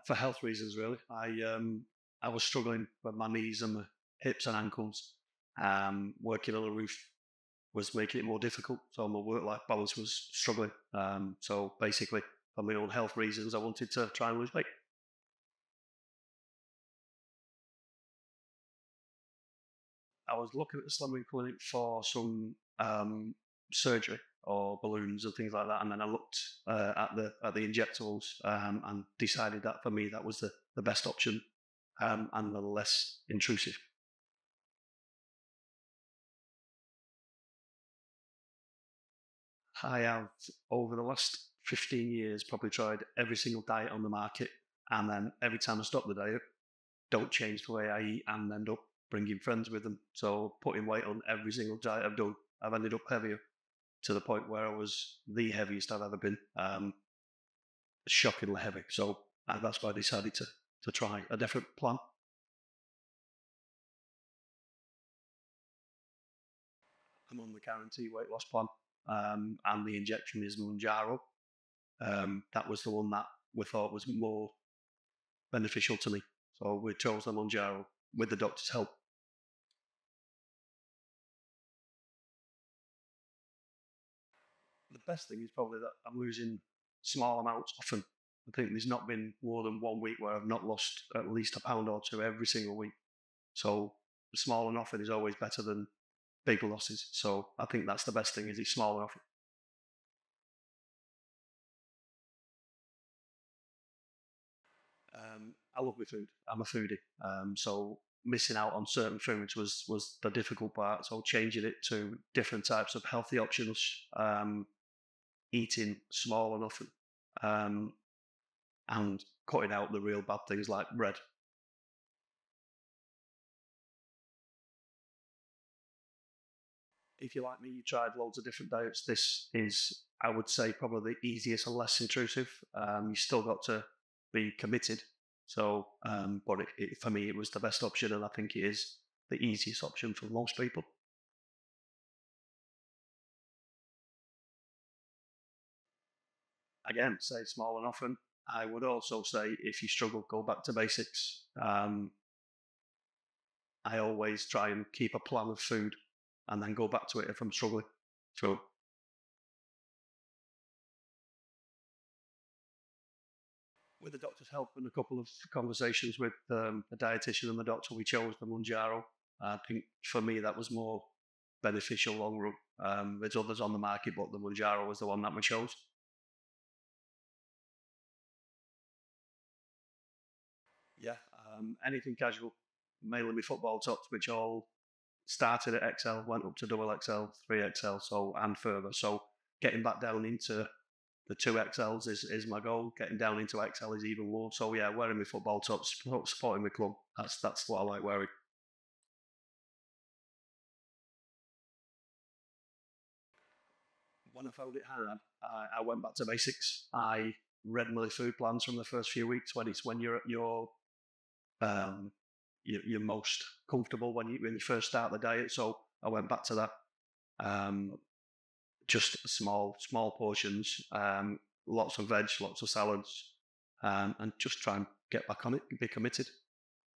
For health reasons, really. I was struggling with my knees and my hips and ankles. Working on a roof was making it more difficult, so my work-life balance was struggling. So basically, for my own health reasons, I wanted to try and lose weight. I was looking at the Slimming Clinic for some surgery or balloons and things like that, and then I looked at the injectables and decided that for me that was the best option and the less intrusive. I have, over the last 15 years, probably tried every single diet on the market, and then every time I stop the diet, don't change the way I eat, and end up bringing friends with them. So putting weight on every single diet I've done, I've ended up heavier to the point where I was the heaviest I've ever been, shockingly heavy. So that's why I decided to try a different plan. I'm on the guarantee weight loss plan, and the injection is Mounjaro. That was the one that we thought was more beneficial to me. So we chose the Mounjaro with the doctor's help. The best thing is probably that I'm losing small amounts often. I think there's not been more than 1 week where I've not lost at least a pound or two every single week. So small and often is always better than big losses. So I think that's the best thing is it's small and often. I love my food. I'm a foodie. So missing out on certain foods was the difficult part. So changing it to different types of healthy options, eating small and often, um, and cutting out the real bad things like bread. If you like me, you tried loads of different diets. This is, I would say, probably the easiest and less intrusive. You still got to be committed. So, but for me, it was the best option, and I think it is the easiest option for most people. Again, say small and often. I would also say if you struggle, go back to basics. I always try and keep a plan of food and then go back to it if I'm struggling. So with the doctor's help and a couple of conversations with the dietitian and the doctor, we chose the Munjaro. I think for me that was more beneficial long run. There's others on the market, but the Munjaro was the one that we chose. Yeah, anything casual, mainly my football tops, which all started at XL, went up to double XL, 3XL, so and further. So getting back down into the two XLs is my goal. Getting down into XL is even more. So yeah, wearing my football tops, supporting my club. That's what I like wearing. When I found it hard, I went back to basics. I read my food plans from the first few weeks when you're at um, you're most comfortable when you first start the diet. So I went back to that. Um, just small portions, lots of veg, lots of salads, and just try and get back on it, be committed.